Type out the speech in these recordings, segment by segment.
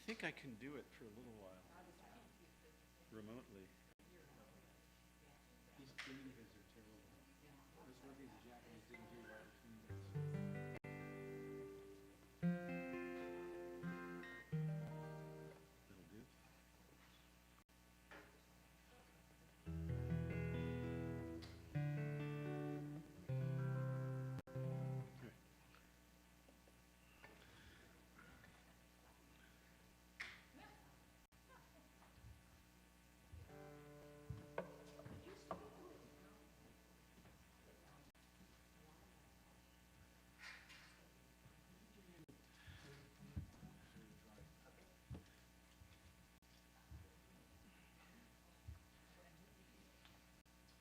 think I can do it for a little while remotely. These communicators are terrible. Those rugby the Japanese didn't do right between those. That'll do.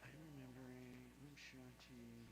I'm remembering Shanti.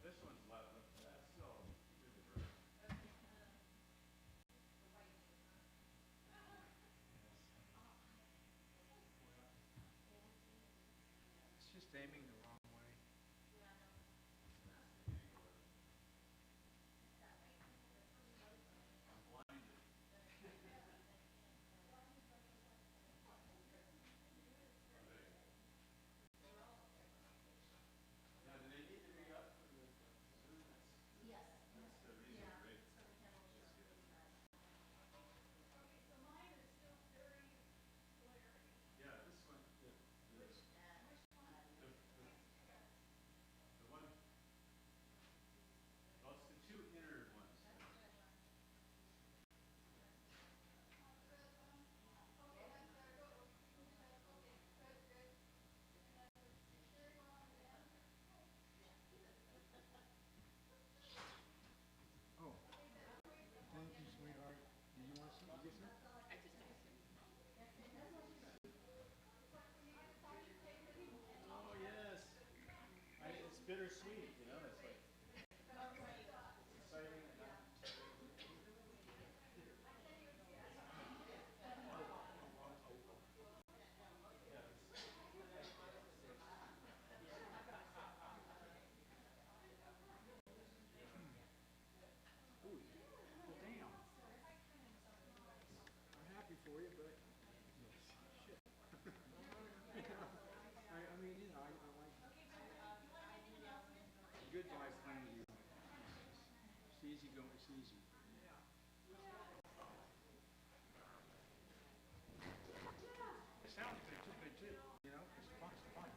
This one's left. That's still It's just aiming the wrong way. Thank you, sweetheart. Do you want some? Get some? Oh yes. It's bittersweet, you know. It's like exciting and not. Ooh, well, damn. I'm happy for you, but shit. I mean, you know, I like good life playing with you. It's easy going. It's easy. It sounds good too. You know, it's fun. It's fun.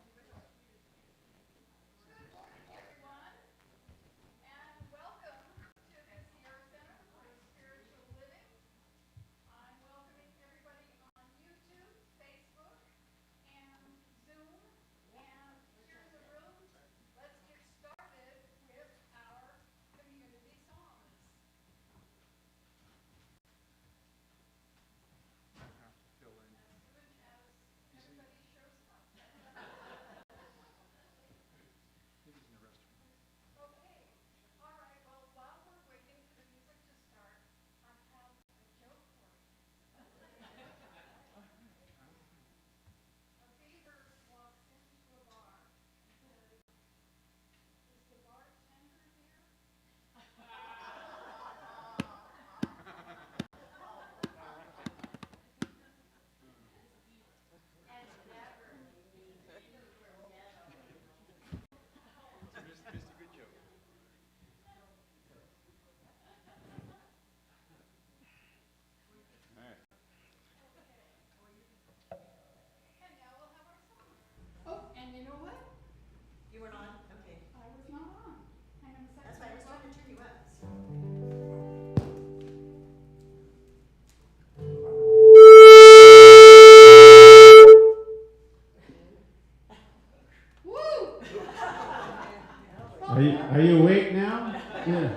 Are you awake now? Yeah.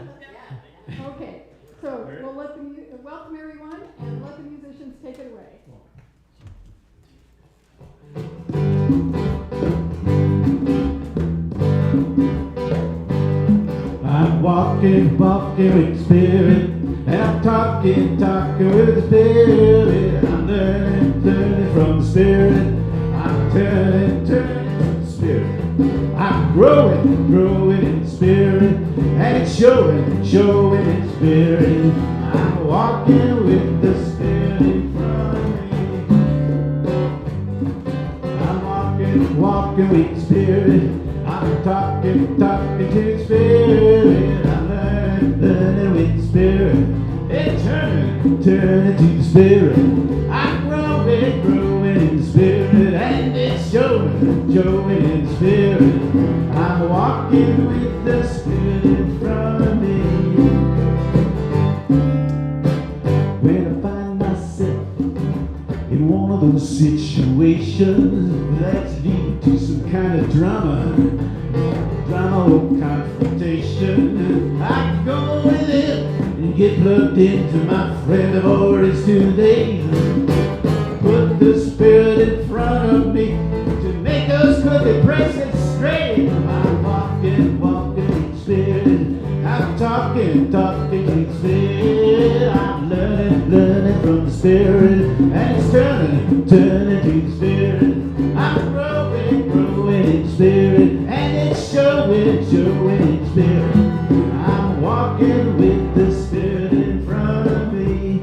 Okay, so we'll let welcome everyone and let the musicians take it away. I'm walking with spirit, and I'm talking with the spirit. I'm learning from the spirit. I'm turning from the spirit. I'm growing in the spirit, and it's showing in spirit. I'm walking with the spirit in front of me. I'm walking with the spirit. I'm talking to the spirit. I'm learning with the spirit. And turning to the spirit. I'm growing in the spirit, and it's showing in the spirit. I'm walking with the spirit in front of me. When I find myself in one of those situations that's leading to some kind of drama or confrontation, I can go with it and get plugged into my friend of ours today. Put the spirit in front of me to make us quickly press it straight. I'm walking with spirit. I'm talking to the spirit. I'm learning from the spirit, and it's turning to the spirit. I'm growing in spirit, and it's showing in spirit. I'm walking with the spirit in front of me.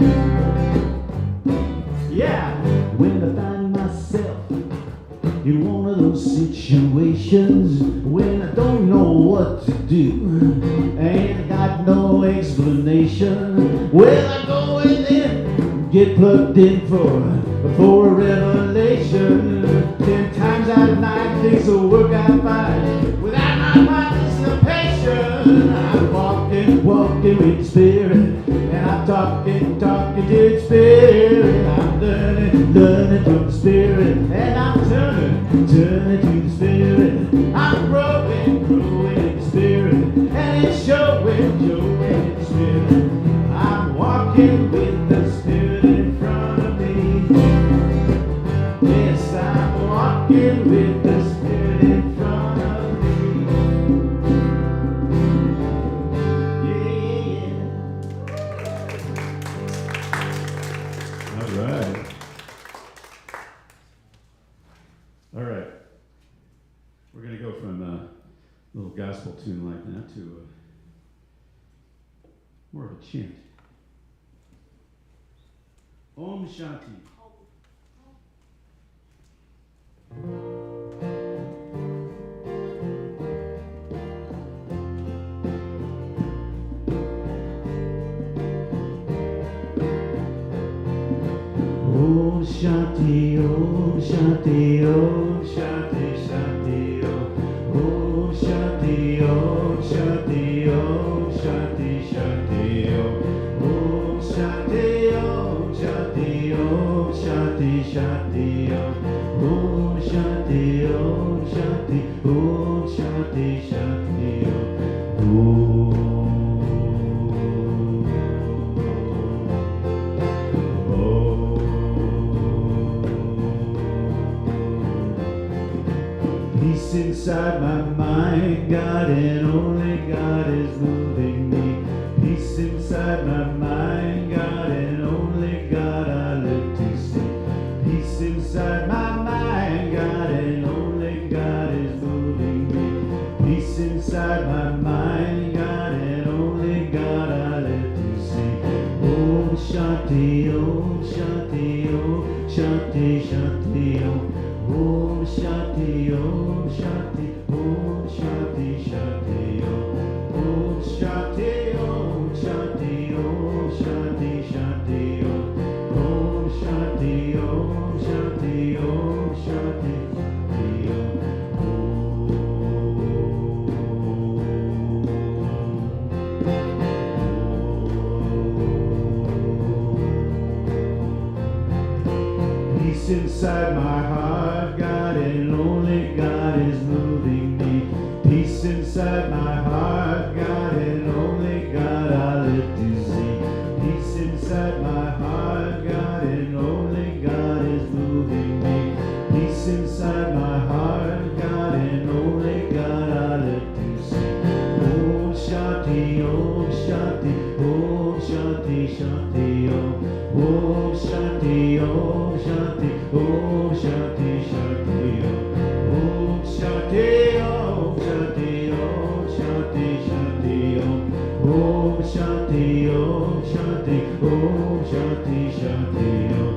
Yeah, when I find myself in one of those situations when I don't know what to do, ain't got no explanation, well, I go in there, get plugged in for a revelation. 10 times out of 9 things will work out fine without my participation. I'm walking with the spirit, and I'm talking to the spirit. I'm learning from the spirit, and I'm turning to the spirit. I'm growing in the spirit, and it's showing in the spirit. I'm walking with the spirit in front of me. Yes, I'm walking with the spirit in front of me. Yeah. All right. We're going to go from a little gospel tune like that to more of a chant. Om Shanti. Om Shanti, Om Shanti, Om Shanti, Shanti, Om Shanti, Om Shanti, Om Shanti, Shanti, Om Shanti, Om Shanti, Om Shanti, Shanti, Om Shanti, Om Shanti, Om Shanti, Shanti, Om. Peace inside my mind, God and only God is moving me. Peace inside my mind, God and only God I live to see. Peace inside my mind, God and only God is moving me. Peace inside my mind, God and only God I live to see. Om Shanti, Om Shanti, Om Shanti, Shanti, Om Shanti, Om Shanti, Om Shanti, Shanti, Om Shanti, Om Shanti, Om Shanti, Shanti, Om Shanti, Om Shanti, Om Shanti, Peace inside my heart, God and only God is moving me. Peace inside inside my heart, God and only God I live to see. Peace inside my heart, God and only God is moving me. Peace inside my heart, God and only God I live to see. Om Shanti, Om Shanti, Om Shanti, Shanti, Om. Om Shanti, Om Shanti, Om Shanti, Shanti, Om. Om Shanti, Om Shanti, Om Shanti, Shanti, Om. Om Shanti, Om Shanti, Om Shanti, Shanti, Om.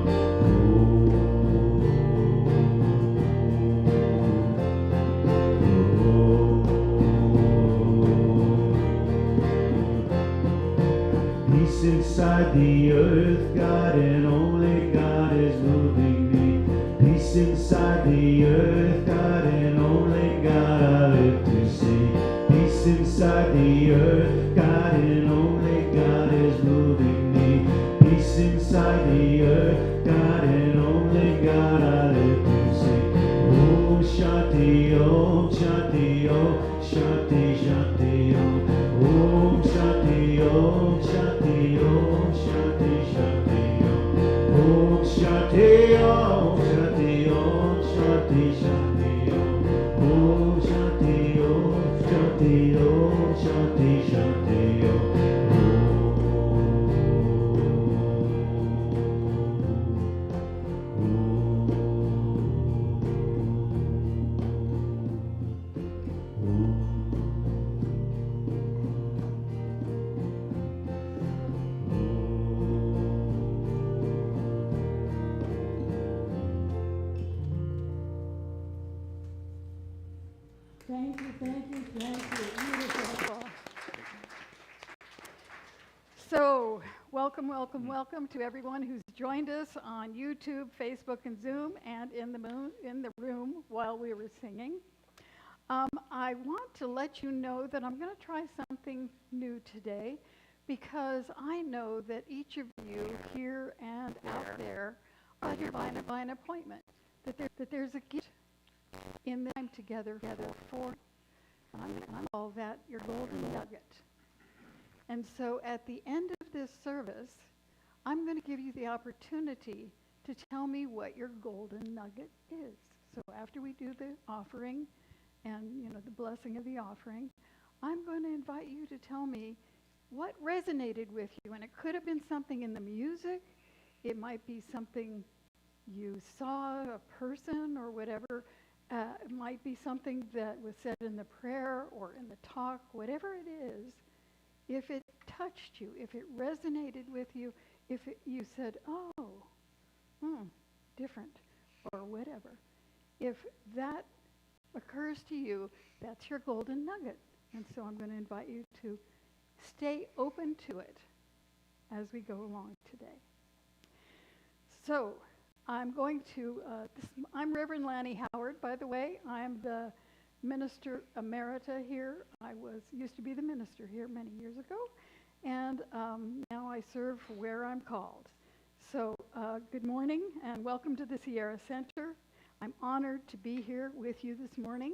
Peace inside the earth, God and only God is moving me. Peace inside the earth, God and only God I live to see. Peace inside the earth, God and only God is moving me. Peace inside the earth, God and only God I live to see. Om Shanti, Om Shanti, Om Shanti, Shanti, Om. Om Shanti, Om Shanti, Om Shanti, Shanti, Om. Om Shanti, Om Shanti, Om Shanti, Shanti, Om. Om Shanti, Om Shanti, Om Shanti, Shanti, Om. Thank you, thank you, thank you. Beautiful. So, welcome, welcome, welcome to everyone who's joined us on YouTube, Facebook, and Zoom, and in the room while we were singing. I want to let you know that I'm going to try something new today, because I know that each of you here and out there are here by an appointment, that there's a gift in the time together for, and I'm going to call that your golden nugget. And so at the end of this service, I'm going to give you the opportunity to tell me what your golden nugget is. So after we do the offering and, the blessing of the offering, I'm going to invite you to tell me what resonated with you. And it could have been something in the music. It might be something you saw, a person or whatever. It might be something that was said in the prayer or in the talk, whatever it is. If it touched you, if it resonated with you, you said, oh, different, or whatever. If that occurs to you, that's your golden nugget. And so I'm going to invite you to stay open to it as we go along today. So I'm going to, I'm Reverend Lani Howard, by the way. I'm the minister emerita here. I used to be the minister here many years ago, and now I serve where I'm called. So good morning and welcome to the Sierra Center. I'm honored to be here with you this morning.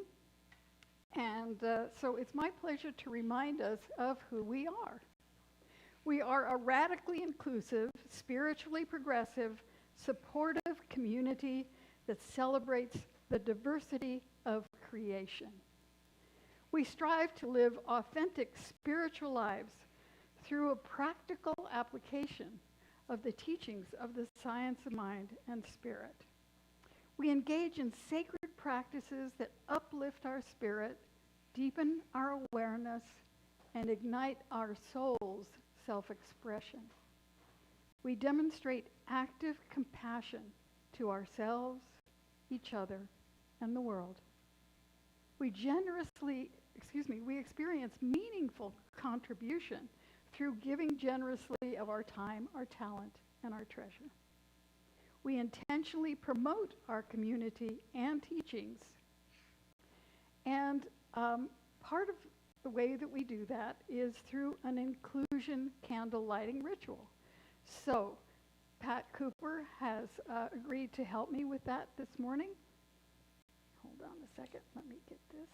And so it's my pleasure to remind us of who we are. We are a radically inclusive, spiritually progressive, supportive community that celebrates the diversity of creation. We strive to live authentic spiritual lives through a practical application of the teachings of the science of mind and spirit. We engage in sacred practices that uplift our spirit, deepen our awareness, and ignite our soul's self-expression. We demonstrate active compassion to ourselves, each other, and the world. We experience meaningful contribution through giving generously of our time, our talent, and our treasure. We intentionally promote our community and teachings. And part of the way that we do that is through an inclusion candle lighting ritual. So Pat Cooper has agreed to help me with that this morning. Hold on a second, let me get this.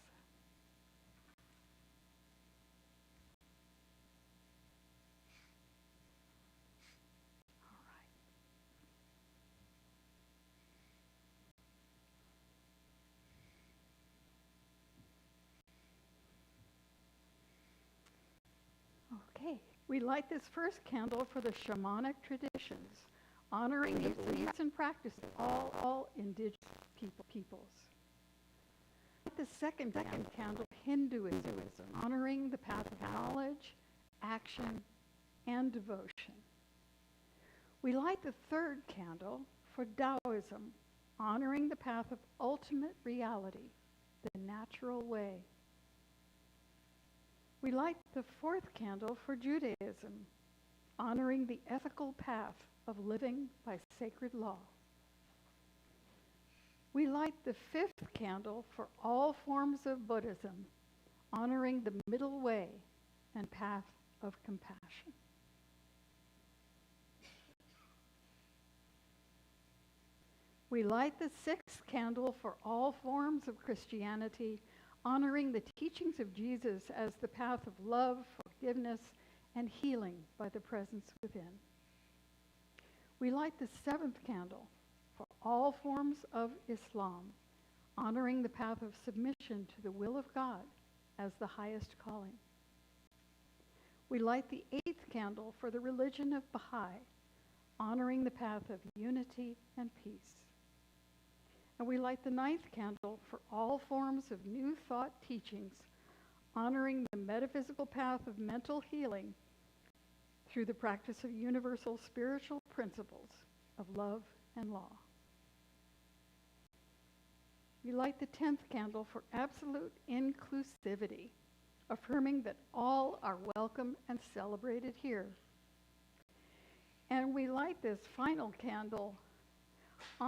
We light this first candle for the shamanic traditions, honoring the beliefs and practices of all indigenous peoples. The second candle, Hinduism, honoring the path of knowledge, action, and devotion. We light the third candle for Taoism, honoring the path of ultimate reality, the natural way. We light the fourth candle for Judaism, honoring the ethical path of living by sacred law. We light the fifth candle for all forms of Buddhism, honoring the middle way and path of compassion. We light the sixth candle for all forms of Christianity, honoring the teachings of Jesus as the path of love, forgiveness, and healing by the presence within. We light the seventh candle for all forms of Islam, honoring the path of submission to the will of God as the highest calling. We light the eighth candle for the religion of Baha'i, honoring the path of unity and peace. And we light the ninth candle for all forms of New Thought teachings, honoring the metaphysical path of mental healing through the practice of universal spiritual principles of love and law. We light the 10th candle for absolute inclusivity, affirming that all are welcome and celebrated here. And we light this final candle,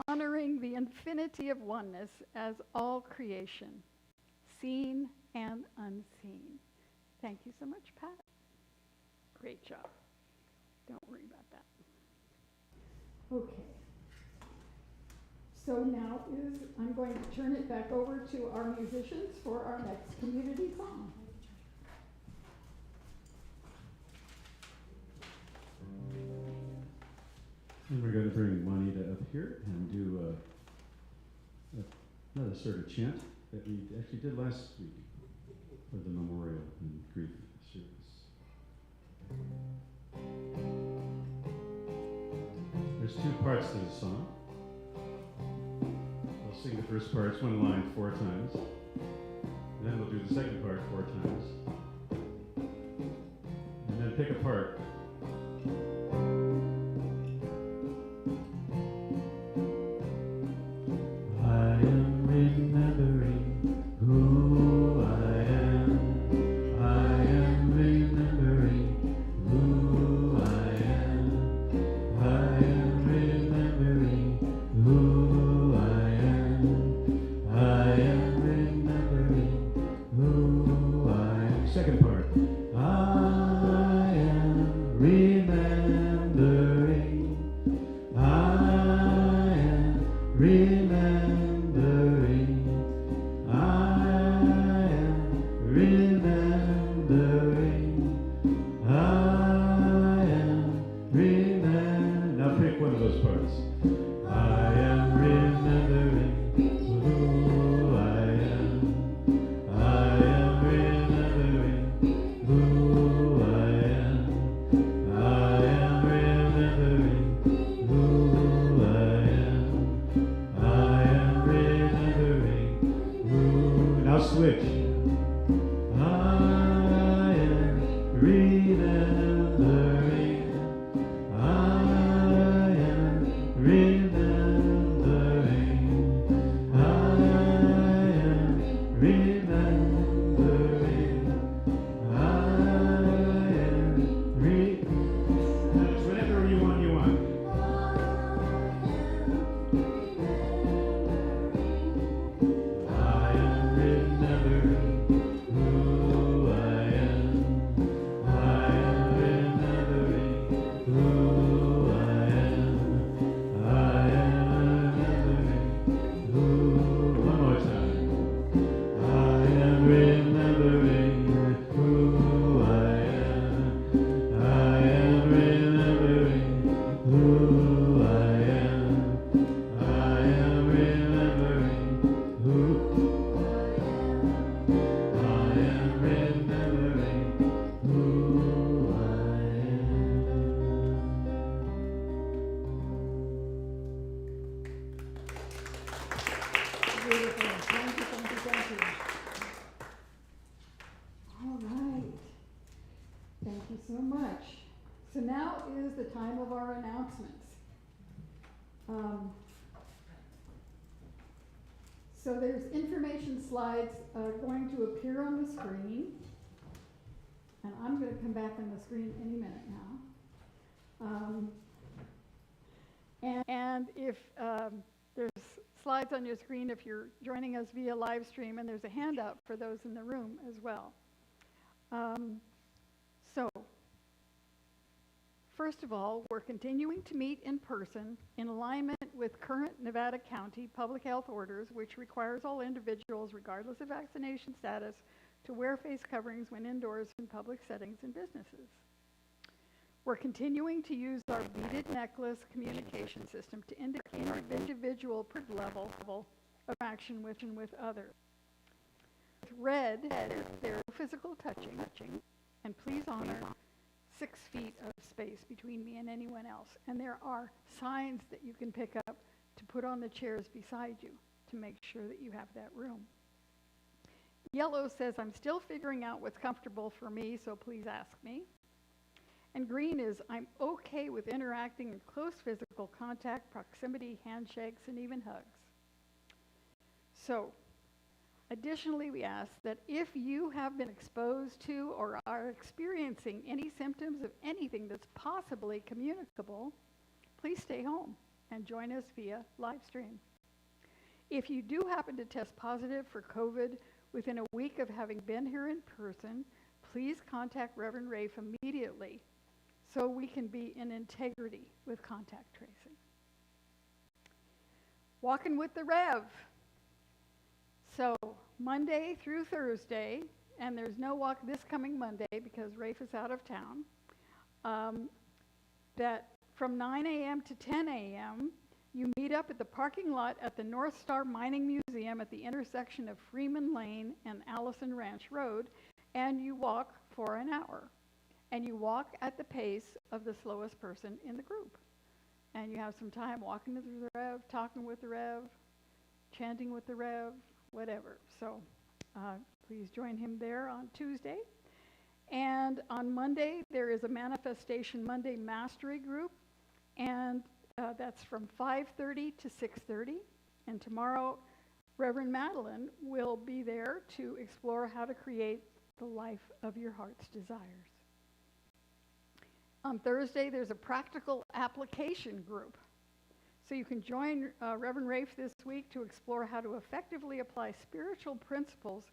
honoring the infinity of oneness as all creation, seen and unseen. Thank you so much, Pat. Great job. Don't worry about that. Okay. So now I'm going to turn it back over to our musicians for our next community song. And we're going to bring Lani up here and do another sort of chant that we actually did last week for the memorial and grief service. There's two parts to the song. I'll sing the first part, it's one line 4 times. And then we'll do the second part 4 times. And then pick a part. I am remembering who I am. I am remembering who I am. I am remembering who I am. I am remembering who I am. Second part. I am remembering. I am remembering. I am remembering. I am remembering. Now pick one of those parts. I am remembering who I am. I am remembering who you so much. So now is the time of our announcements. So there's information slides going to appear on the screen. And I'm going to come back on the screen any minute now. And if there's slides on your screen if you're joining us via live stream, and there's a handout for those in the room as well. So, first of all, we're continuing to meet in person in alignment with current Nevada County public health orders, which requires all individuals, regardless of vaccination status, to wear face coverings when indoors in public settings and businesses. We're continuing to use our beaded necklace communication system to indicate our individual level of action with others. With red, there's no physical touching, and please honor 6 feet of space between me and anyone else. And there are signs that you can pick up to put on the chairs beside you to make sure that you have that room. Yellow says, I'm still figuring out what's comfortable for me, so please ask me. And green is, I'm okay with interacting in close physical contact, proximity, handshakes, and even hugs. So, additionally, we ask that if you have been exposed to or are experiencing any symptoms of anything that's possibly communicable, please stay home and join us via live stream. If you do happen to test positive for COVID within a week of having been here in person, please contact Reverend Rafe immediately so we can be in integrity with contact tracing. Walking with the Rev. So Monday through Thursday, and there's no walk this coming Monday because Rafe is out of town, that from 9 a.m. to 10 a.m., you meet up at the parking lot at the North Star Mining Museum at the intersection of Freeman Lane and Allison Ranch Road, and you walk for an hour. And you walk at the pace of the slowest person in the group. And you have some time walking with the Rev, talking with the Rev, chanting with the Rev, whatever. So please join him there on Tuesday. And on Monday, there is a Manifestation Monday Mastery group, and that's from 5:30 to 6:30. And tomorrow, Reverend Madeline will be there to explore how to create the life of your heart's desires. On Thursday, there's a practical application group. So you can join Reverend Rafe this week to explore how to effectively apply spiritual principles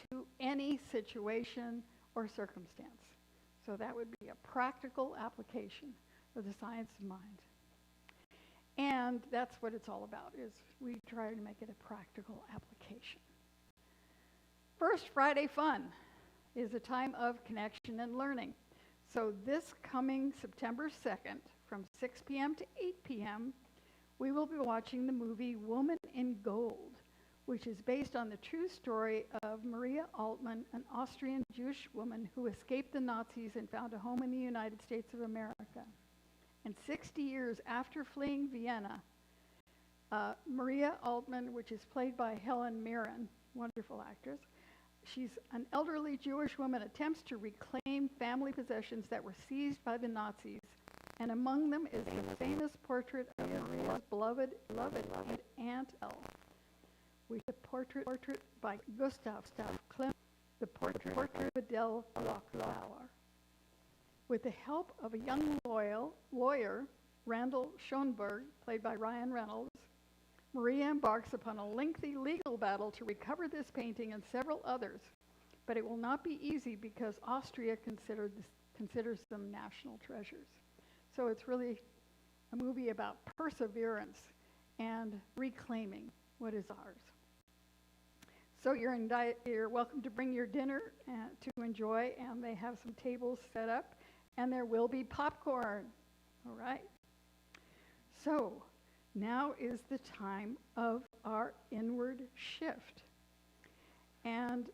to any situation or circumstance. So that would be a practical application of the science of mind. And that's what it's all about, is we try to make it a practical application. First Friday Fun is a time of connection and learning. So this coming September 2nd, from 6 p.m. to 8 p.m., we will be watching the movie Woman in Gold, which is based on the true story of Maria Altmann, an Austrian Jewish woman who escaped the Nazis and found a home in the United States of America. And 60 years after fleeing Vienna, Maria Altmann, which is played by Helen Mirren, wonderful actress, she's an elderly Jewish woman, attempts to reclaim family possessions that were seized by the Nazis. And among them is the famous portrait of Maria's beloved Aunt El, which is a portrait by Gustav Klimt, the portrait of Adele Rockefeller. With the help of a young lawyer, Randall Schoenberg, played by Ryan Reynolds, Maria embarks upon a lengthy legal battle to recover this painting and several others. But it will not be easy because Austria considers them national treasures. So it's really a movie about perseverance and reclaiming what is ours. So you're welcome to bring your dinner to enjoy, and they have some tables set up, and there will be popcorn. All right? So now is the time of our inward shift. And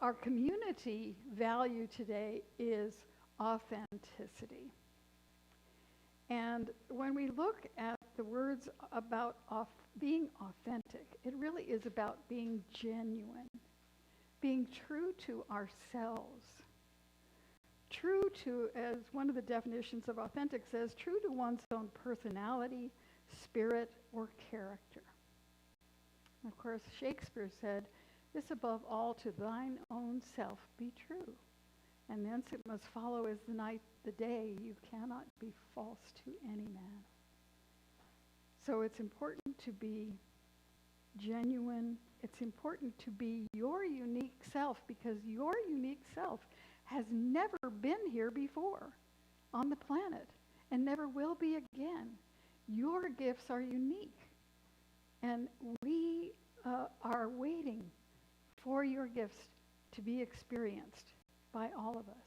our community value today is authenticity. And when we look at the words about being authentic, it really is about being genuine, being true to ourselves, true to, as one of the definitions of authentic says, true to one's own personality, spirit, or character. Of course, Shakespeare said, this above all to thine own self be true. And thence it must follow as the night the day, you cannot be false to any man. So it's important to be genuine. It's important to be your unique self, because your unique self has never been here before on the planet and never will be again. Your gifts are unique. And we are waiting for your gifts to be experienced by all of us,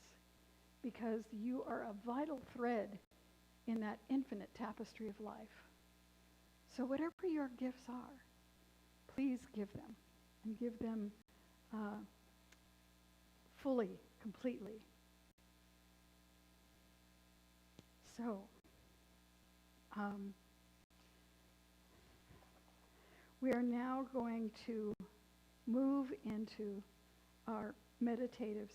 because you are a vital thread in that infinite tapestry of life. So whatever your gifts are, please give them, and give them fully, completely. So, we are now going to move into our meditative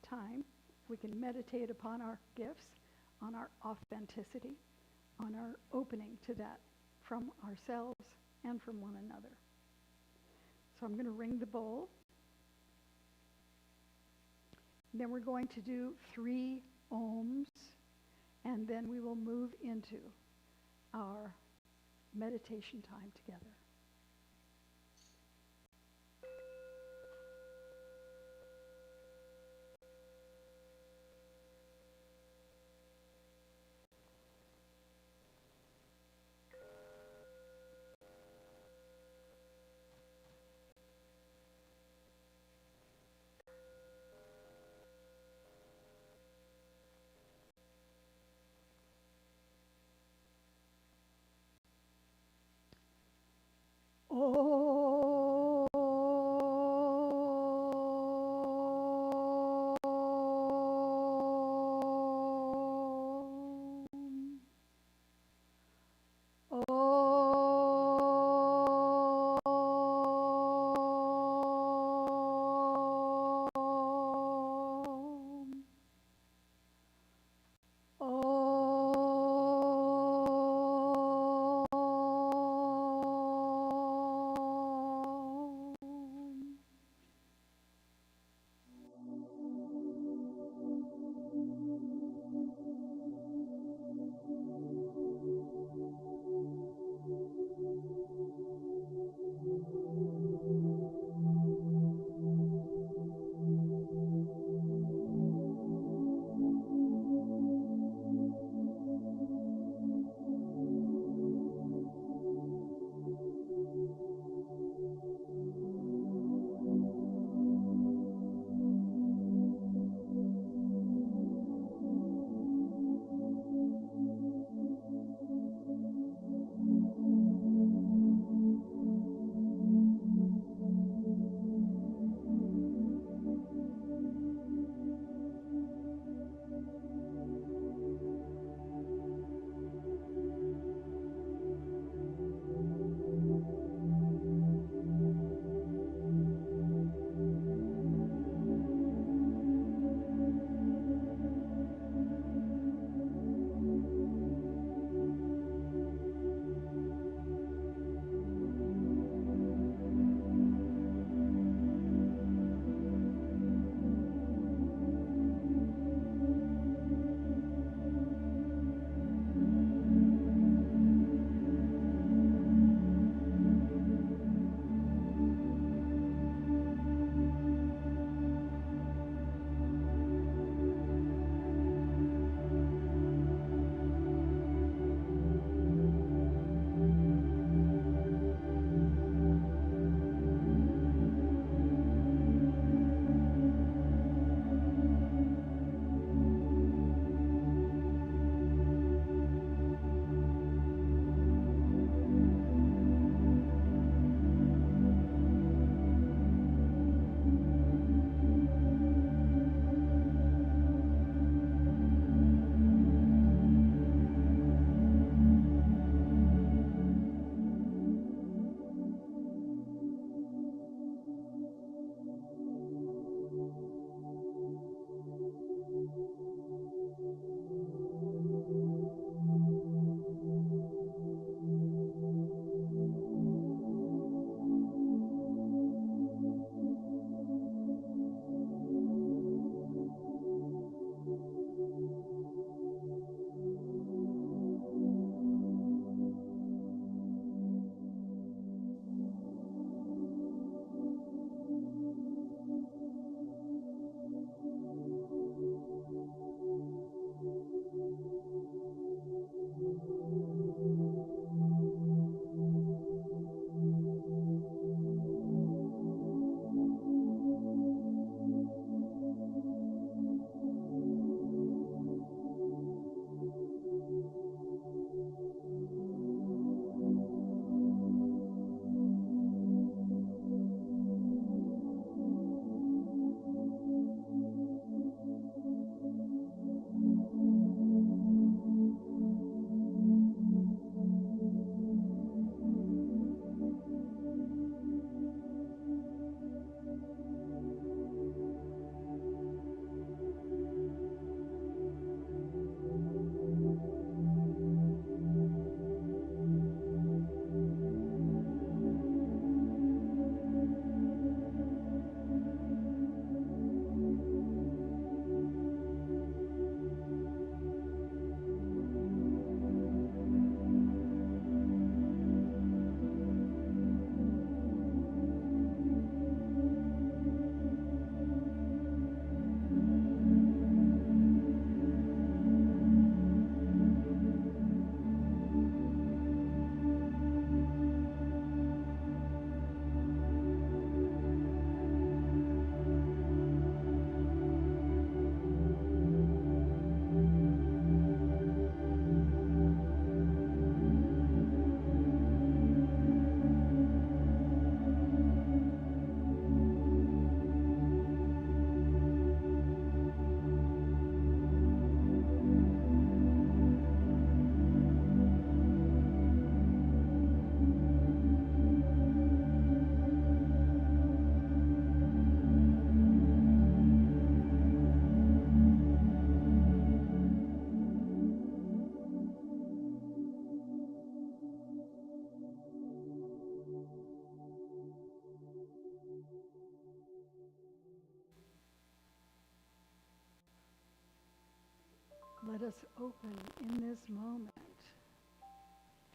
time. We can meditate upon our gifts, on our authenticity, on our opening to that from ourselves and from one another. So I'm going to ring the bowl. And then we're going to do 3 ohms, and then we will move into our meditation time together. let us open in this moment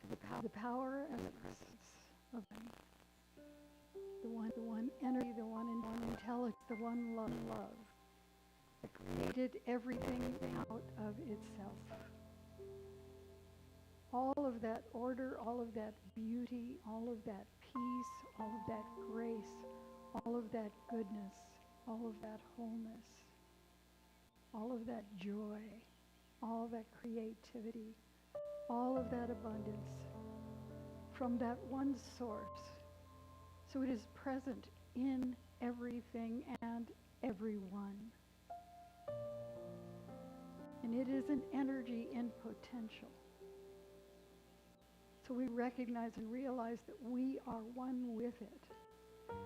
to the power and the presence of Him. The one energy, the one intelligence, the one love that created everything out of itself. All of that order, all of that beauty, all of that peace, all of that grace, all of that goodness, all of that wholeness, all of that joy, all that creativity, all of that abundance from that one source. So it is present in everything and everyone. And it is an energy in potential. So we recognize and realize that we are one with it.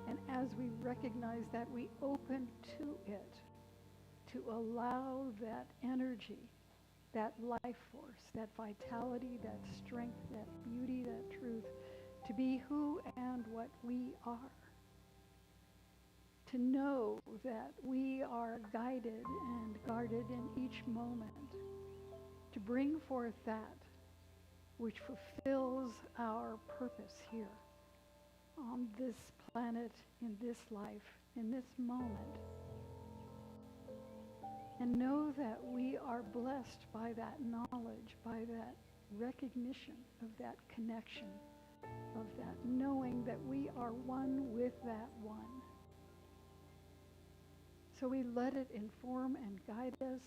And as we recognize that, we open to it to allow that energy, that life force, that vitality, that strength, that beauty, that truth, to be who and what we are. To know that we are guided and guarded in each moment to bring forth that which fulfills our purpose here on this planet, in this life, in this moment. And know that we are blessed by that knowledge, by that recognition of that connection, of that knowing that we are one with that one. So we let it inform and guide us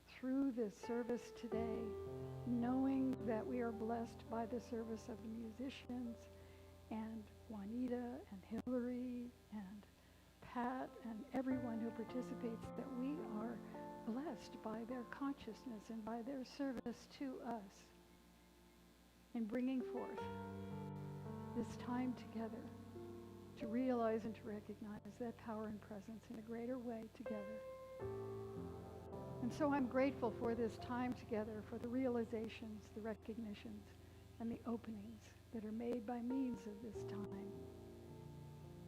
through this service today, knowing that we are blessed by the service of the musicians and Juanita and Hillary and Pat and everyone who participates, that we are blessed by their consciousness and by their service to us in bringing forth this time together to realize and to recognize that power and presence in a greater way together. And so I'm grateful for this time together, for the realizations, the recognitions, and the openings that are made by means of this time.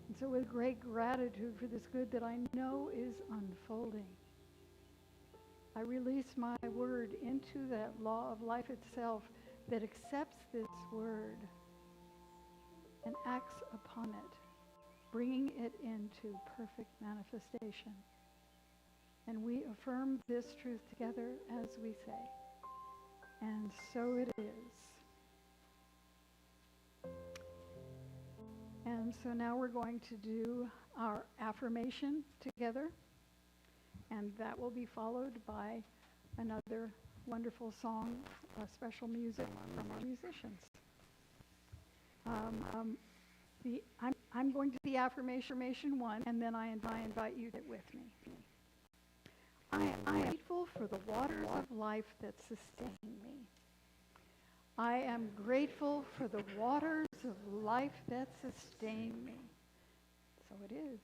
And so with great gratitude for this good that I know is unfolding, I release my word into that law of life itself that accepts this word and acts upon it, bringing it into perfect manifestation. And we affirm this truth together as we say, and so it is. And so now we're going to do our affirmation together, and that will be followed by another wonderful song, special music from our musicians. I'm going to do the affirmation one, and then I invite you to do it with me. I am grateful for the waters of life that sustain me. I am grateful for the waters of life that sustain me. So it is.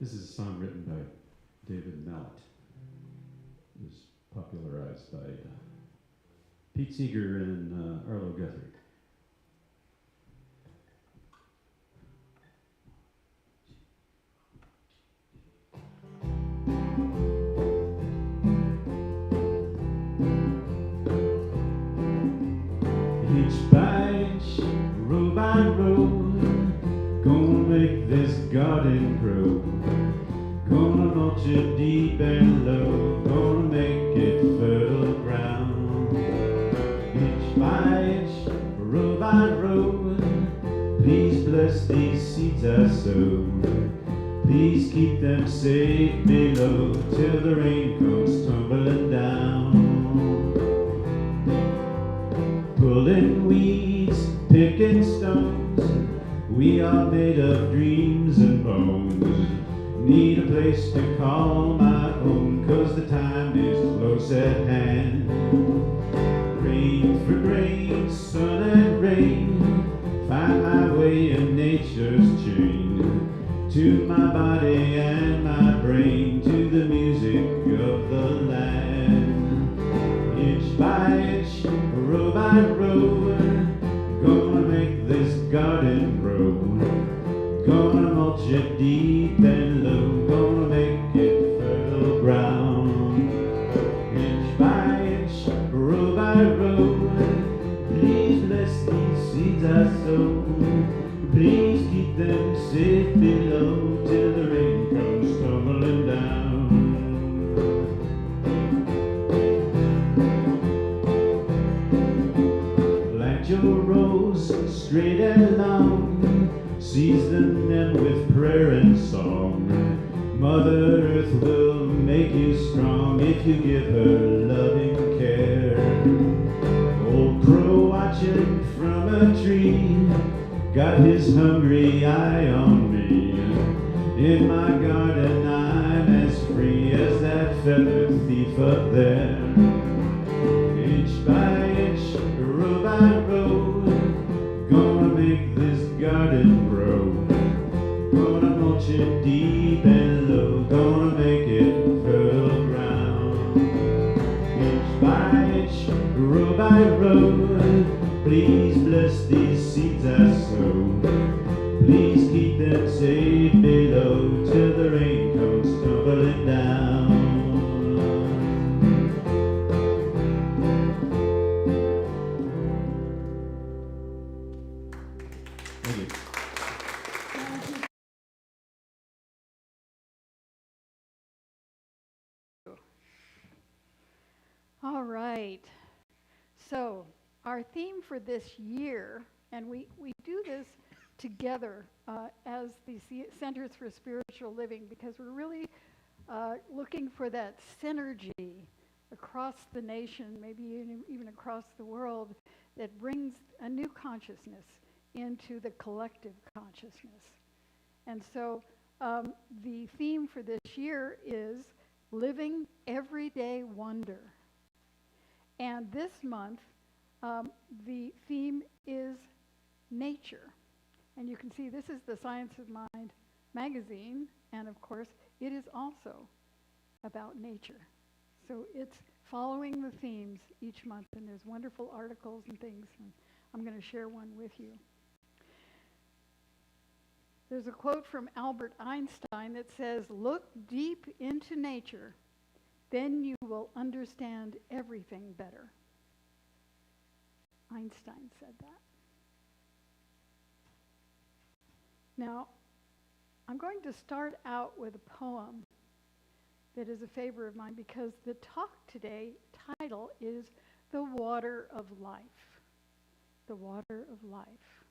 This is a song written by David Mallet. It was popularized by Pete Seeger and Arlo Guthrie. Inch by inch, row by row, gonna make this garden grow. Gonna mulch it deep and low, gonna make it fertile ground. Inch by inch, row by row, please bless these seeds I sow. Please keep them safe below till the rain comes tumbling down. Pulling weeds, picking stones, we are made of dreams and bones. Need a place to call my own, 'cause the time is close at hand. Rain for grain, sun and rain, find my way in nature's chain. To my body and my brain, to the music of the land. Inch by inch, row by row, gonna make this garden grow. Gonna mulch it deep and low, gonna make it fertile ground. Inch by inch, row by row, please bless these seeds I sow. Please keep them safe below till the rain comes tumbling down. Plant your rows straight and long, season them with prayer and song. Mother Earth will make you strong if you give her loving care. Old crow watching from a tree got his hungry eye on me. In my garden I'm as free as that feathered thief up there. Inch by inch, row by row, gonna make this garden grow. Gonna mulch it deep and low, gonna make it fertile ground. Inch by inch, row by row, please bless these seeds I sow. Please keep them safe below till the rain comes tumbling down. Thank you. All right. So our theme for this year, and we do this together as the Centers for Spiritual Living, because we're really looking for that synergy across the nation, maybe even across the world, that brings a new consciousness into the collective consciousness. And so the theme for this year is Living Everyday Wonder. And this month, the theme is nature. And you can see this is the Science of Mind magazine, and of course, it is also about nature. So it's following the themes each month, and there's wonderful articles and things, and I'm going to share one with you. There's a quote from Albert Einstein that says, "Look deep into nature, then you will understand everything better." Einstein said that. Now, I'm going to start out with a poem that is a favorite of mine, because the talk today title is The Water of Life. The Water of Life.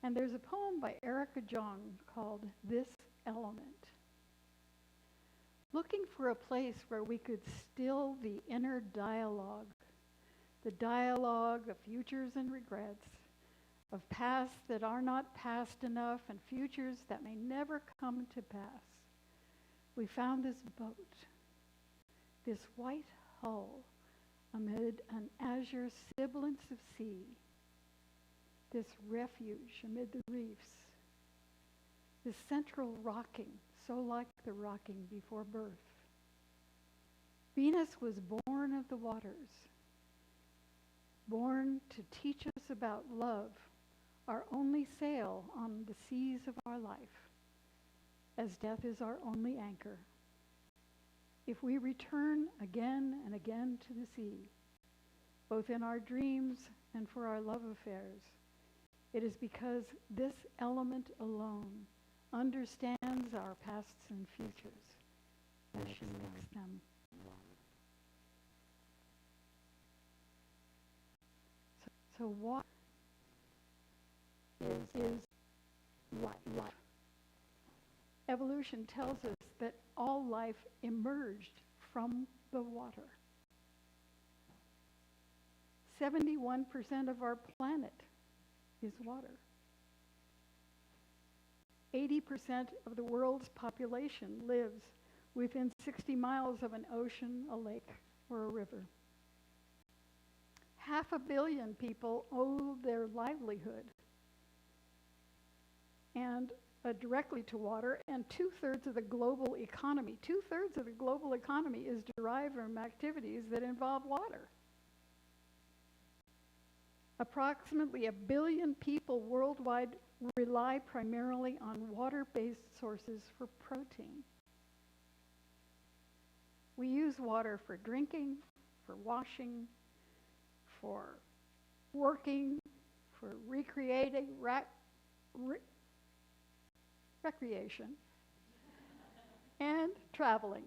And there's a poem by Erica Jong called This Element. Looking for a place where we could still the inner dialogue, the dialogue of futures and regrets, of pasts that are not past enough and futures that may never come to pass. We found this boat, this white hull amid an azure sibilance of sea, this refuge amid the reefs, this central rocking, so like the rocking before birth. Venus was born of the waters, born to teach us about love, our only sail on the seas of our life, as death is our only anchor. If we return again and again to the sea, both in our dreams and for our love affairs, it is because this element alone understands our pasts and futures as she makes them one. So what is life? Evolution tells us that all life emerged from the water. 71% of our planet is water. 80% of the world's population lives within 60 miles of an ocean, a lake, or a river. 500 million people owe their livelihood and directly to water, and 2/3 of the global economy. 2/3 of the global economy is derived from activities that involve water. Approximately 1 billion people worldwide rely primarily on water-based sources for protein. We use water for drinking, for washing, for working, for recreating, recreation, and traveling.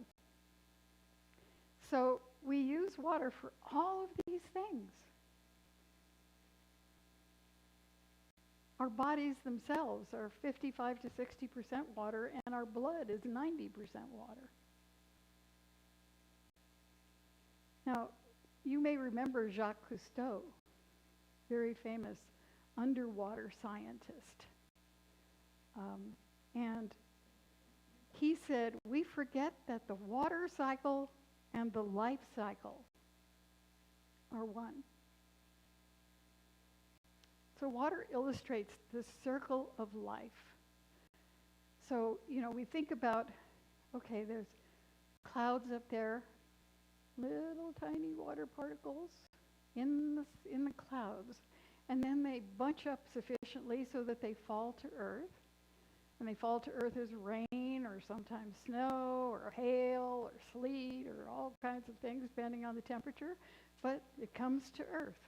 So we use water for all of these things. Our bodies themselves are 55 to 60% water, and our blood is 90% water. Now, you may remember Jacques Cousteau, very famous underwater scientist. And he said, we forget that the water cycle and the life cycle are one. So water illustrates the circle of life. So, we think about, okay, there's clouds up there, little tiny water particles in the clouds, and then they bunch up sufficiently so that they fall to earth. And they fall to earth as rain, or sometimes snow, or hail, or sleet, or all kinds of things depending on the temperature. But it comes to earth.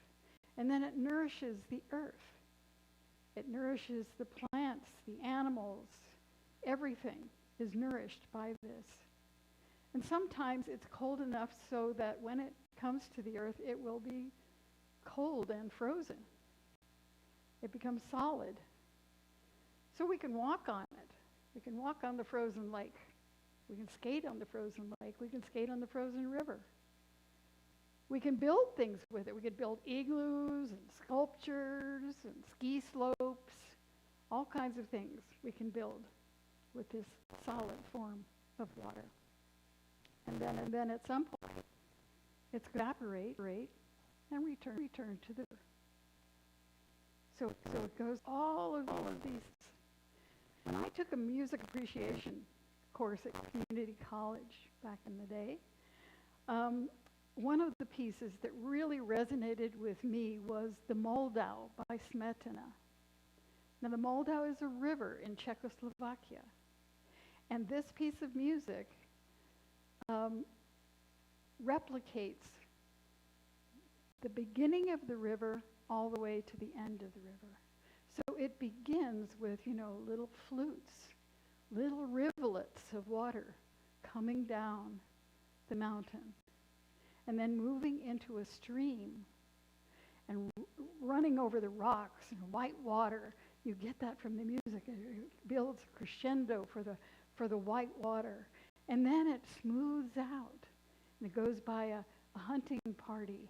And then it nourishes the earth. It nourishes the plants, the animals. Everything is nourished by this. And sometimes it's cold enough so that when it comes to the earth, it will be cold and frozen. It becomes solid. So we can walk on it. We can walk on the frozen lake. We can skate on the frozen lake. We can skate on the frozen river. We can build things with it. We could build igloos and sculptures and ski slopes, all kinds of things we can build with this solid form of water. And then at some point, it's going to evaporate and return to the river. So it goes all of these. When I took a music appreciation course at community college back in the day, one of the pieces that really resonated with me was the Moldau by Smetana. Now, the Moldau is a river in Czechoslovakia. And this piece of music replicates the beginning of the river all the way to the end of the river. So it begins with, little flutes, little rivulets of water coming down the mountain, and then moving into a stream and running over the rocks and white water. You get that from the music. It builds crescendo for the white water. And then it smooths out. And it goes by a hunting party.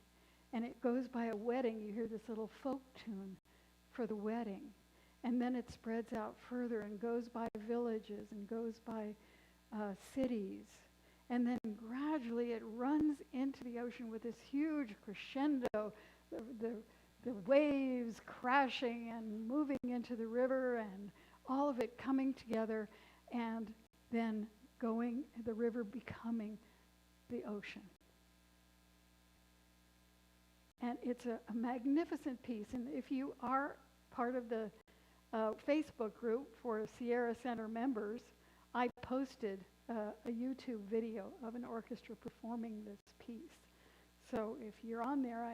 And it goes by a wedding. You hear this little folk tune for the wedding. And then it spreads out further and goes by villages and goes by cities. And then gradually it runs into the ocean with this huge crescendo, the waves crashing and moving into the river, and all of it coming together, and then the river becoming the ocean. And it's a magnificent piece. And if you are part of the Facebook group for Sierra Center members, I posted a YouTube video of an orchestra performing this piece. So if you're on there,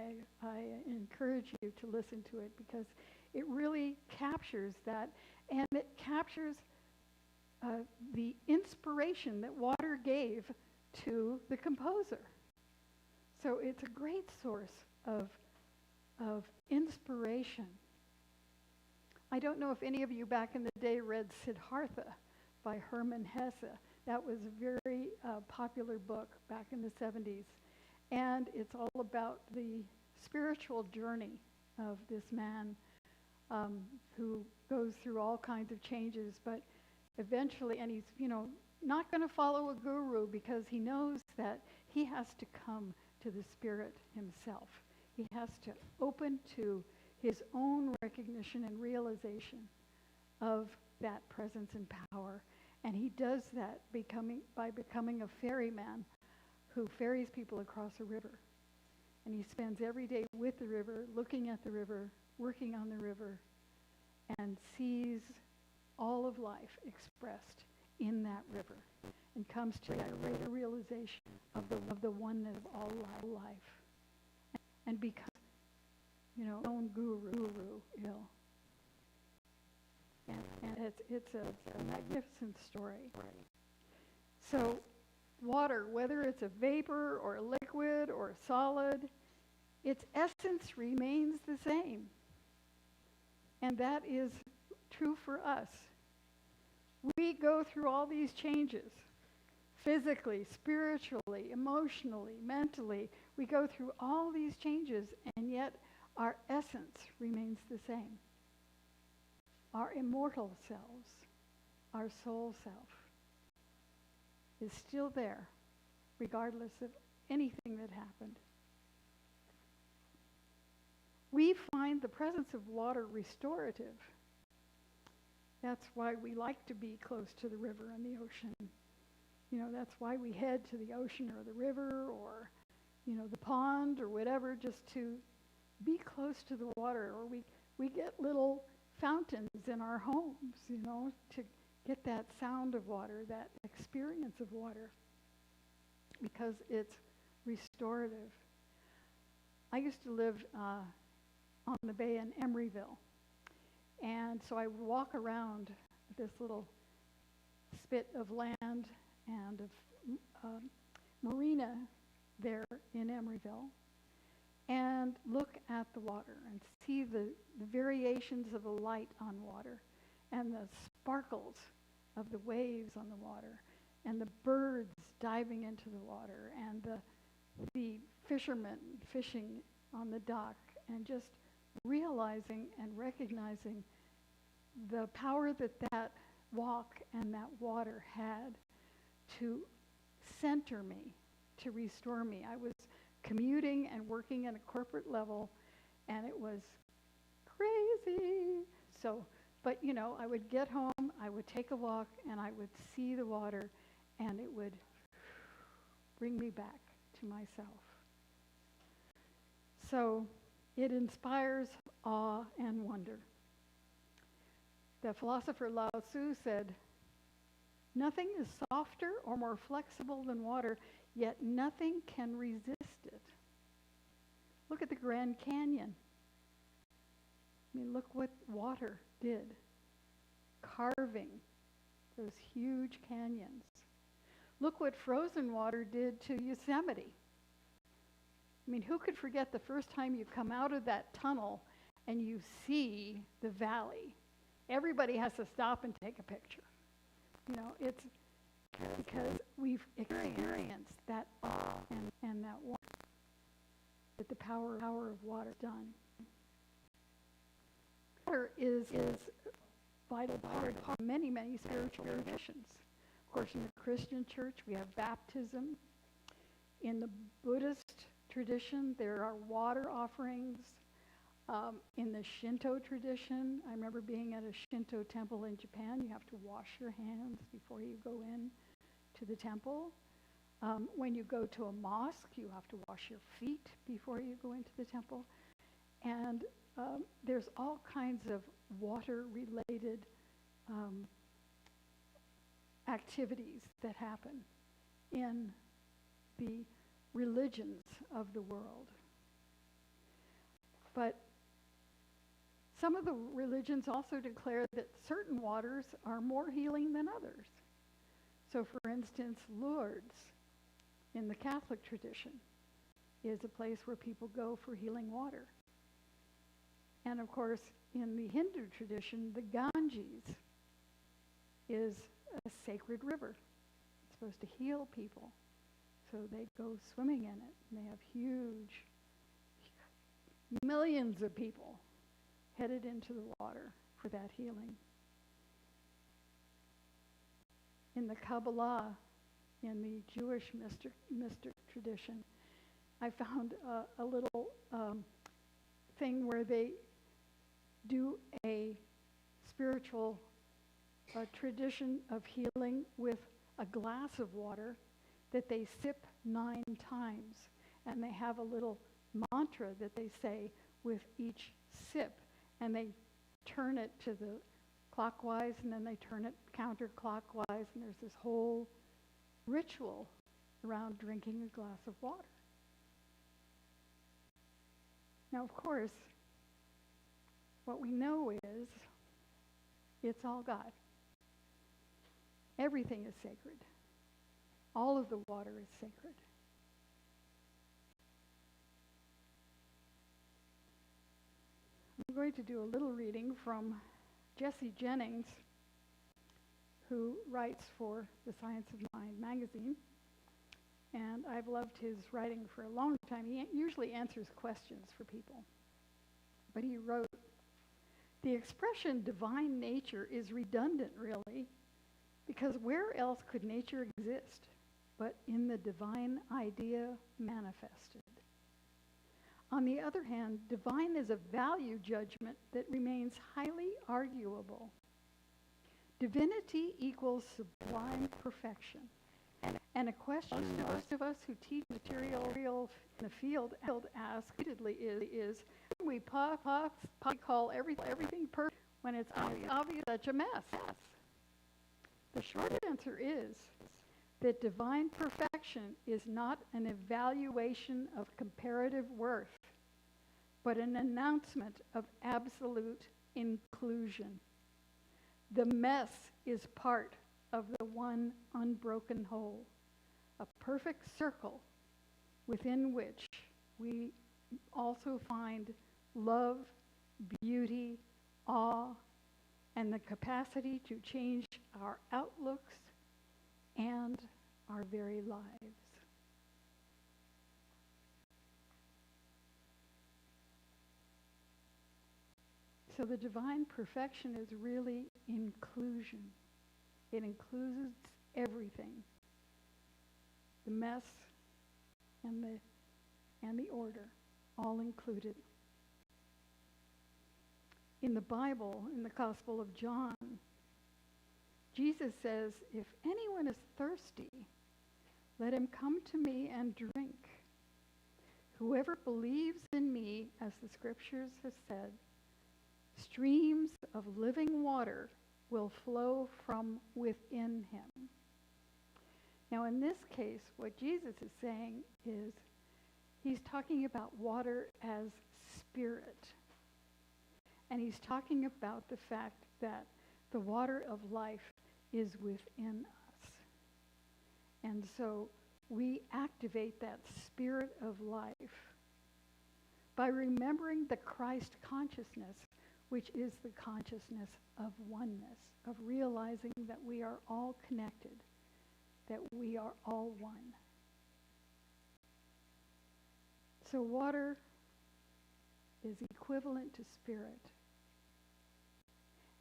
I encourage you to listen to it, because it really captures that, and it captures the inspiration that water gave to the composer. So it's a great source of inspiration. I don't know if any of you back in the day read Siddhartha by Hermann Hesse. That was a very popular book back in the 70s. And it's all about the spiritual journey of this man who goes through all kinds of changes, but eventually, and he's, not going to follow a guru, because he knows that he has to come to the Spirit himself. He has to open to his own recognition and realization of that presence and power. And he does that by becoming a ferryman who ferries people across a river. And he spends every day with the river, looking at the river, working on the river, and sees all of life expressed in that river and comes to that greater realization of the oneness of all life. And because, own guru ill. And it's a magnificent story. So water, whether it's a vapor or a liquid or a solid, its essence remains the same. And that is true for us. We go through all these changes, physically, spiritually, emotionally, mentally. We go through all these changes, and yet our essence remains the same. Our immortal selves, our soul self, is still there, regardless of anything that happened. We find the presence of water restorative. That's why we like to be close to the river and the ocean. That's why we head to the ocean or the river or, the pond or whatever, just to be close to the water. Or we get little fountains in our homes, to get that sound of water, that experience of water, because it's restorative. I used to live on the bay in Emeryville. And so I would walk around this little spit of land and of marina there in Emeryville and look at the water and see the variations of the light on water and the sparkles of the waves on the water and the birds diving into the water and the fishermen fishing on the dock, and just realizing and recognizing the power that walk and that water had to center me, to restore me. I was commuting and working at a corporate level, and it was crazy. But I would get home, I would take a walk, and I would see the water, and it would bring me back to myself. So it inspires awe and wonder. The philosopher Lao Tzu said, "Nothing is softer or more flexible than water, yet nothing can resist it." Look at the Grand Canyon. Look what water did, carving those huge canyons. Look what frozen water did to Yosemite. Who could forget the first time you come out of that tunnel and you see the valley? Everybody has to stop and take a picture. It's because we've experienced that awe and that wonder that the power of water done. Water is a vital part of many, many spiritual traditions. Of course, in the Christian church, we have baptism. In the Buddhist tradition, there are water offerings. In the Shinto tradition, I remember being at a Shinto temple in Japan. You have to wash your hands before you go in to the temple. When you go to a mosque, you have to wash your feet before you go into the temple. And there's all kinds of water-related activities that happen in the religions of the world. But some of the religions also declare that certain waters are more healing than others. So, for instance, Lourdes in the Catholic tradition is a place where people go for healing water. And of course, in the Hindu tradition, the Ganges is a sacred river. It's supposed to heal people. So they go swimming in it, and they have huge, millions of people headed into the water for that healing. In the Kabbalah, in the Jewish mystic tradition, I found a little thing where they do a spiritual tradition of healing with a glass of water that they sip 9 times. And they have a little mantra that they say with each sip. And they turn it to the clockwise, and then they turn it counterclockwise, and there's this whole ritual around drinking a glass of water. Now, of course, what we know is it's all God. Everything is sacred. All of the water is sacred. I'm going to do a little reading from Jesse Jennings, who writes for the Science of Mind magazine. And I've loved his writing for a long time. He usually answers questions for people. But he wrote, "The expression divine nature is redundant, really, because where else could nature exist but in the divine idea manifested? On the other hand, divine is a value judgment that remains highly arguable. Divinity equals sublime perfection. And a question most of us who teach material in the field ask repeatedly is we call everything perfect when it's obvious such a mess? The short answer is that divine perfection is not an evaluation of comparative worth, but an announcement of absolute inclusion. The mess is part of the one unbroken whole, a perfect circle within which we also find love, beauty, awe, and the capacity to change our outlooks and our very lives." So the divine perfection is really inclusion. It includes everything, the mess and the order, all included. In the Bible, in the Gospel of John, Jesus says, "If anyone is thirsty, let him come to me and drink. Whoever believes in me, as the scriptures have said, streams of living water will flow from within him." Now, in this case, what Jesus is saying is he's talking about water as spirit. And he's talking about the fact that the water of life is within us. And so we activate that spirit of life by remembering the Christ consciousness, which is the consciousness of oneness, of realizing that we are all connected, that we are all one. So water is equivalent to spirit.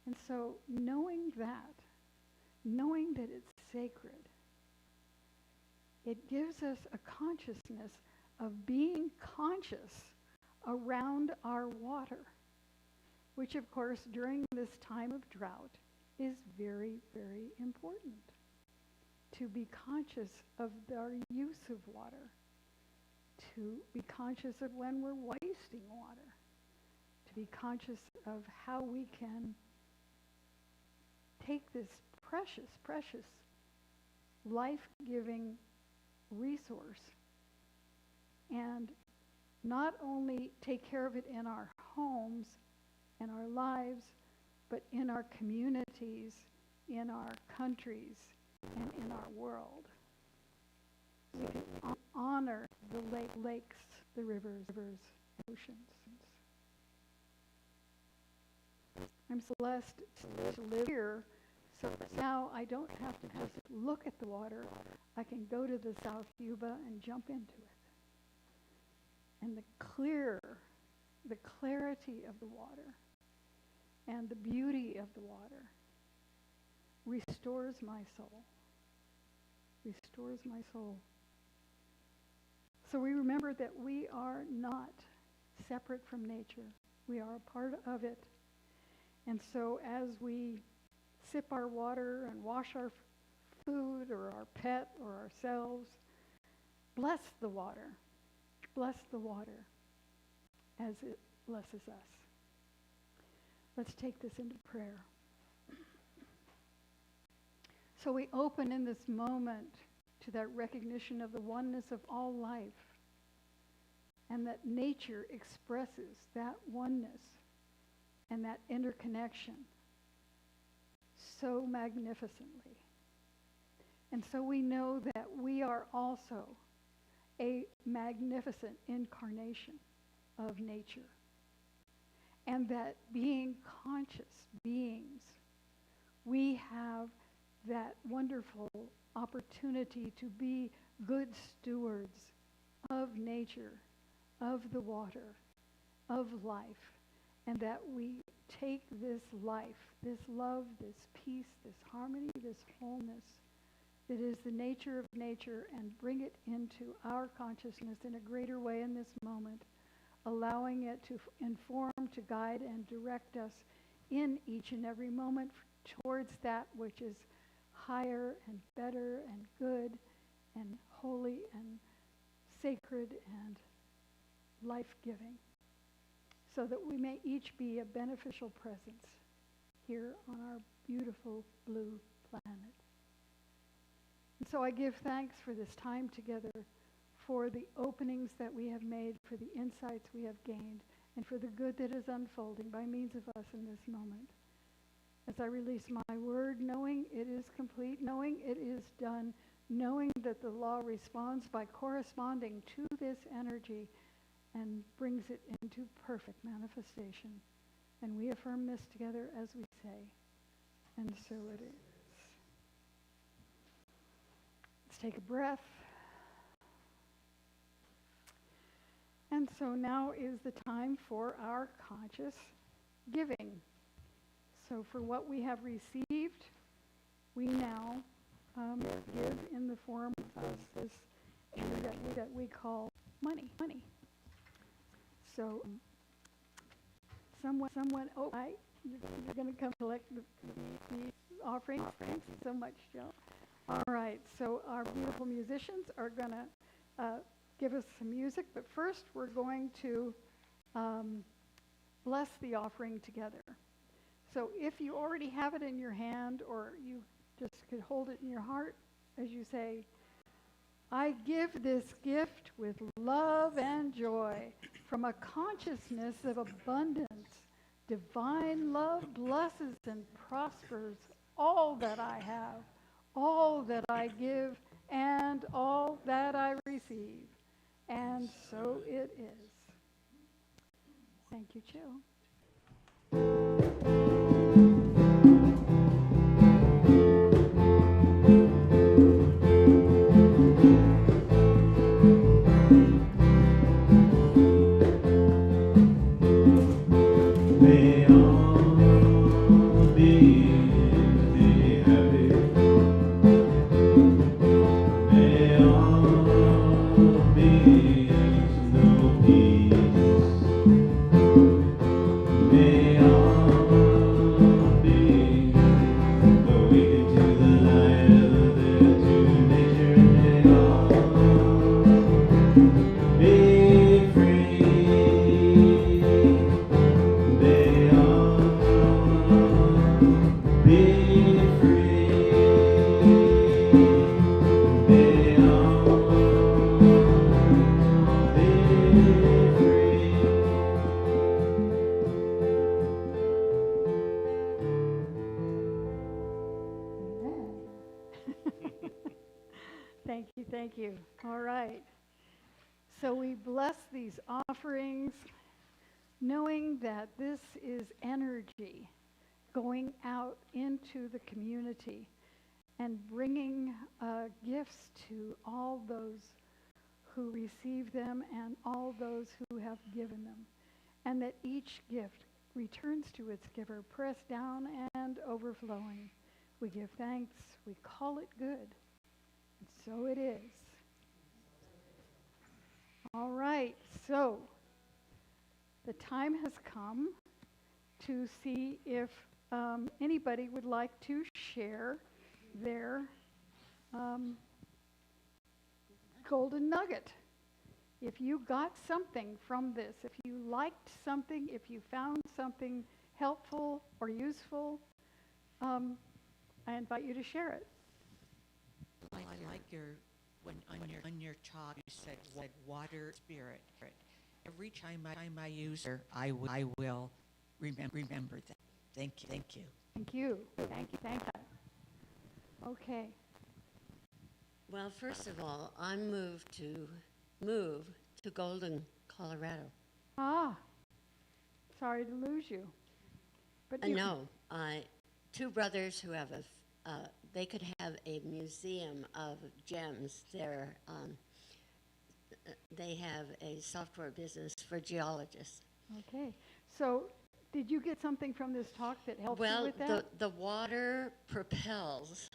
And so knowing that it's sacred, it gives us a consciousness of being conscious around our water, which of course during this time of drought is very, very important. To be conscious of our use of water, to be conscious of when we're wasting water, to be conscious of how we can take this precious, precious, life-giving resource and not only take care of it in our homes and our lives, but in our communities, in our countries, and in our world. We can honor the lakes, the rivers, and oceans. I'm blessed to live here, so now I don't have to just look at the water. I can go to the South Yuba and jump into it. And the clarity of the water and the beauty of the water restores my soul. Restores my soul. So we remember that we are not separate from nature. We are a part of it. And so as we sip our water and wash our food or our pet or ourselves, bless the water. Bless the water as it blesses us. Let's take this into prayer. So we open in this moment to that recognition of the oneness of all life, and that nature expresses that oneness and that interconnection so magnificently. And so we know that we are also a magnificent incarnation of nature, and that being conscious beings, we have that wonderful opportunity to be good stewards of nature, of the water, of life, and that we take this life, this love, this peace, this harmony, this wholeness that is the nature of nature, and bring it into our consciousness in a greater way in this moment, allowing it to inform, to guide, and direct us in each and every moment towards that which is higher and better and good and holy and sacred and life-giving, so that we may each be a beneficial presence here on our beautiful blue planet. And so I give thanks for this time together, for the openings that we have made, for the insights we have gained, and for the good that is unfolding by means of us in this moment. As I release my word, knowing it is complete, knowing it is done, knowing that the law responds by corresponding to this energy and brings it into perfect manifestation. And we affirm this together as we say, and so it is. Let's take a breath. And so now is the time for our conscious giving. So for what we have received, we now give in the form of this energy that we call money. So someone, you're going to come collect the offering. Thanks so much, Jill. All right, so our beautiful musicians are going to give us some music, but first we're going to bless the offering together. So if you already have it in your hand, or you just could hold it in your heart as you say, I give this gift with love and joy from a consciousness of abundance. Divine love blesses and prospers all that I have, all that I give, and all that I receive. And so it is. Thank you, Jill. May all beings be happy. May all beings know peace. May all beings awaken to the light of their true nature, and may all be free. They all be free. They all be free. Thank you. All right. So we bless these offerings, knowing that this is energy going out into the community and bringing gifts to all those who receive them and all those who have given them, and that each gift returns to its giver, pressed down and overflowing. We give thanks, we call it good, and so it is. All right, so the time has come to see if anybody would like to share their golden nugget. If you got something from this, if you liked something, if you found something helpful or useful, I invite you to share it. I like your when on your talk you said water spirit. Every time I use her, I will remember that. Thank you. Thank you. Thank you. Okay. Well, first of all, I'm move to Golden, Colorado. Ah, sorry to lose you. But you No, two brothers who have they could have a museum of gems. They have a software business for geologists. Okay. So, did you get something from this talk that helped you Well, with that? the water propels,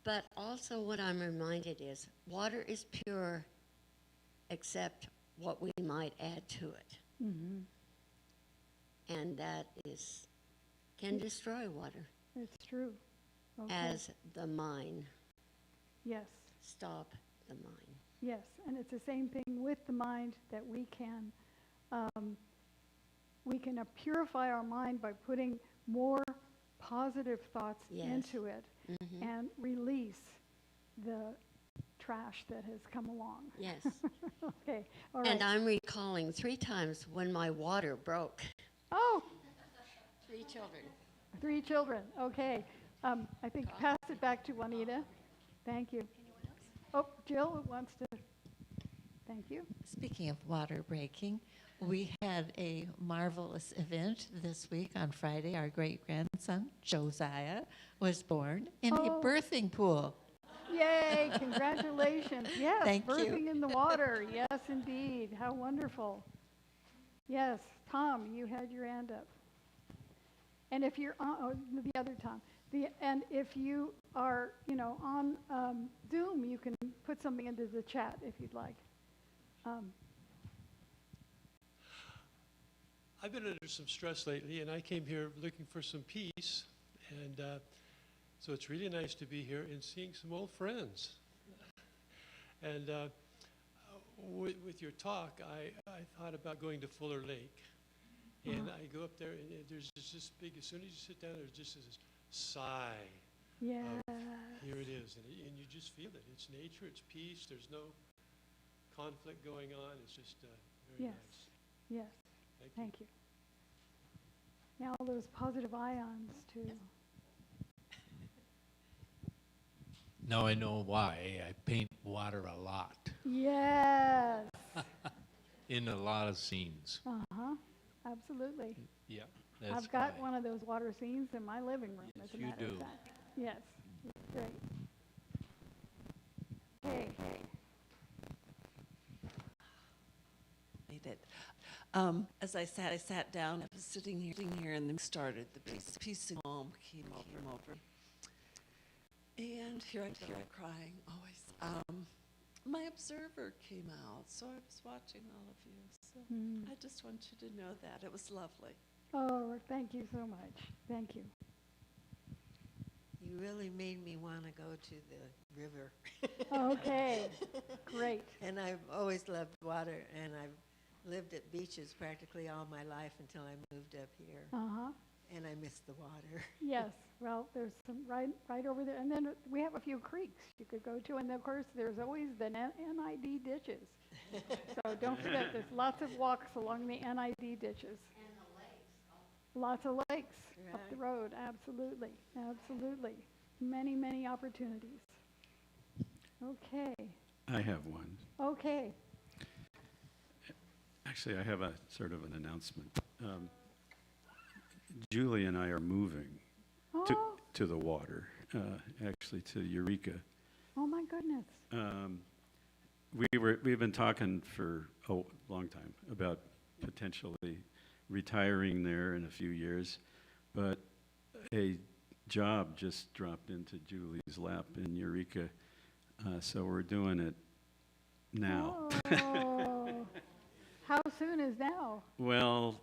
but also what I'm reminded is water is pure except what we might add to it. Mm-hmm. And that can destroy water, It's true. Okay. as the mine. Yes. Stop the mine. Yes, and it's the same thing with the mind, that we can purify our mind by putting more positive thoughts Yes. into it Mm-hmm. and release the trash that has come along. Yes. Okay, all right. And I'm recalling 3 times when my water broke. Oh, 3 children. 3 children. Okay. I think pass it back to Juanita. Thank you. Oh, Jill wants to. Thank you. Speaking of water breaking, we had a marvelous event this week on Friday. Our great-grandson, Josiah, was born in a Oh. birthing pool. Yay, congratulations. Yes, Thank you. birthing in the water. Yes, indeed. How wonderful. Yes, Tom, you had your hand up. And if you're on, the other Tom, and if you are, on Zoom, you can put something into the chat if you'd like. I've been under some stress lately, and I came here looking for some peace, and so it's really nice to be here and seeing some old friends. And with your talk, I thought about going to Fuller Lake, and I go up there, and there's just this big, as soon as you sit down, there's just this sigh. Yes. Here it is, and you just feel it. It's nature, it's peace, there's no conflict going on, it's just very Yes. nice. Yes. Thank you. Thank you. Now all those positive ions too. Now I know why. I paint water a lot Yes. in a lot of scenes. Uh-huh. Absolutely. Yeah, that's I've got why. one of those water scenes in my living room, Yes, as a you matter do. of fact. Yes. It's great. Hey. It. As I sat down, I was sitting here, and then started the piece of calm came over. And here I'm crying always. My observer came out, so I was watching all of you. So I just want you to know that. It was lovely. Oh, thank you so much. Thank you. You really made me want to go to the river. Okay. Great. And I've always loved water, and I've lived at beaches practically all my life until I moved up here. Uh-huh. And I miss the water. Yes. Well, there's some right over there. And then we have a few creeks you could go to. And, of course, there's always the NID ditches. So don't forget, there's lots of walks along the NID ditches. And the lakes. Lots of lakes up the road. Absolutely. Absolutely. Many, many opportunities. Okay. I have one. Okay. Actually, I have a sort of an announcement. Julie and I are moving to the water, actually to Eureka. Oh my goodness. We've been talking for a long time about potentially retiring there in a few years, but a job just dropped into Julie's lap in Eureka, so we're doing it now. Oh. How soon is now? Well,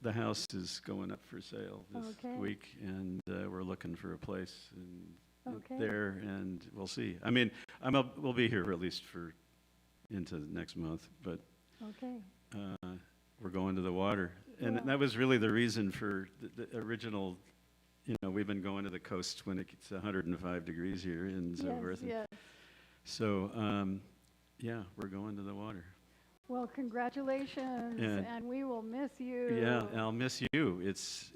the house is going up for sale this Okay. week, and we're looking for a place Okay. there, and we'll see. I mean, we'll be here at least into next month, but Okay. we're going to the water. And Yeah. that was really the reason for the original, you know, we've been going to the coast when it's 105 degrees here and so forth. And Yes. so, yeah, we're going to the water. Well, congratulations, And- and we will miss you. Yeah, I'll miss you. It's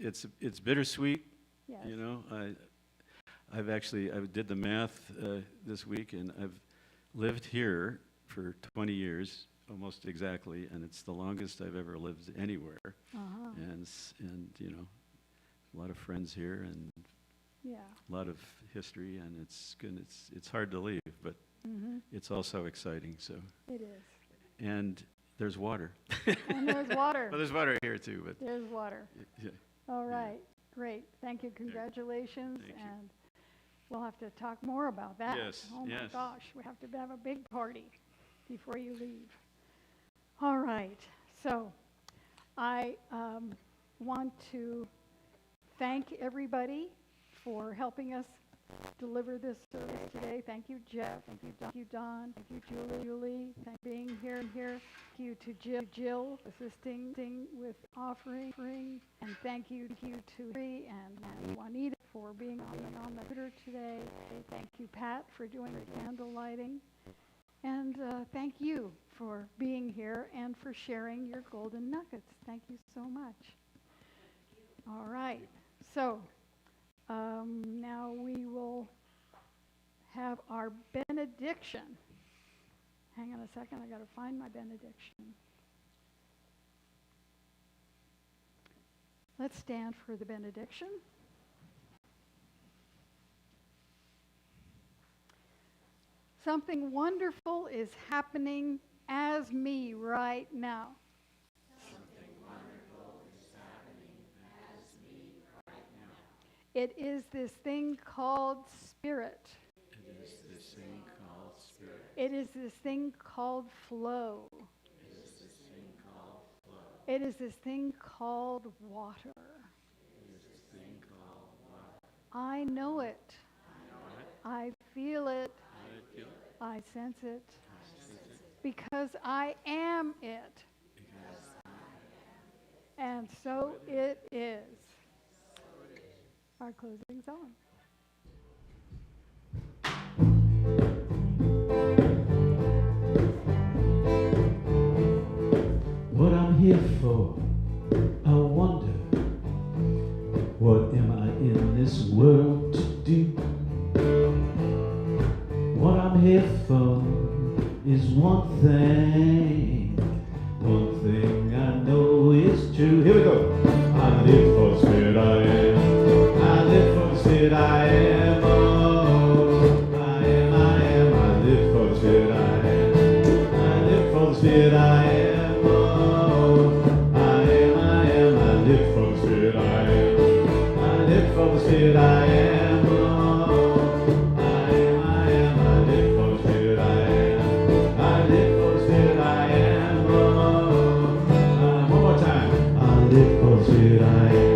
bittersweet. Yes. You know, I did the math this week, and I've lived here for 20 years, almost exactly, and it's the longest I've ever lived anywhere. Uh-huh. And you know, a lot of friends here, and Yeah. a lot of history, and it's good. It's hard to leave, but Mm-hmm. it's also exciting. So, It is. and there's water. And there's water. Well, there's water here too, but There's water. yeah. All right. Great. Thank you. Congratulations. Thank you. And we'll have to talk more about that. Yes, Oh my yes. gosh. We have to have a big party before you leave. All right. So I want to thank everybody for helping us deliver this service today. Thank you, Jeff. Thank you, Don. Thank you, Julie. Thank you for being here. Thank you to Jill assisting with offering. And thank you to Ree and Juanita for being on the computer today. Thank you, Pat, for doing the candle lighting. And thank you for being here and for sharing your golden nuggets. Thank you so much. All right. So now we will have our benediction. Hang on a second. I got to find my benediction. Let's stand for the benediction. Something wonderful is happening as me right now. Something wonderful is happening as me right now. It is this thing called spirit. It is this thing called spirit. It is this thing called flow. It is this thing called flow. It is this thing called water. It is this thing called water. I know it. I feel it. I feel it. I sense it. Because I am it. And so it is. Our closing song. What I'm here for, I wonder, what am I in this world to do? What I'm here for is one thing I know is true. Here we go. I live for the spirit I am. I live for the spirit I am. Oh, I am. I live for the spirit I am. I live for the spirit I am. Oh, I am. I live for the spirit I am. I live for the spirit I am. Oh, I am. I live for the spirit I am. I live for the spirit I am. Oh, one more time. I live for the spirit I am.